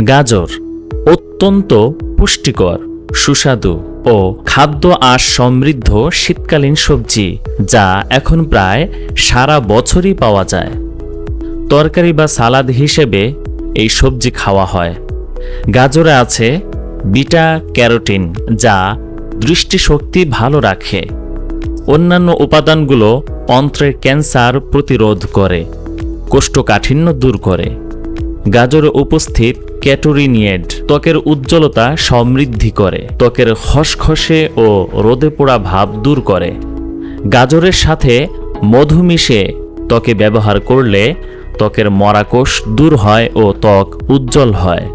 গাজর অত্যন্ত পুষ্টিকর, সুস্বাদু ও খাদ্য আঁশ সমৃদ্ধ শীতকালীন সবজি, যা এখন প্রায় সারা বছরই পাওয়া যায়। তরকারি বা সালাদ হিসেবে এই সবজি খাওয়া হয়। গাজরে আছে বিটা ক্যারোটিন, যা দৃষ্টিশক্তি ভালো রাখে। অন্যান্য উপাদানগুলো অন্ত্রের ক্যান্সার প্রতিরোধ করে, কোষ্ঠকাঠিন্য দূর করে। গাজরে উপস্থিত ক্যাটোরিনিয়েড ত্বকের উজ্জ্বলতা সমৃদ্ধি করে, ত্বকের খসখসে ও রোদে পোড়া ভাব দূর করে। গাজরের সাথে মধু মিশে ত্বকে ব্যবহার করলে ত্বকের মরা কোষ দূর হয় ও ত্বক উজ্জ্বল হয়।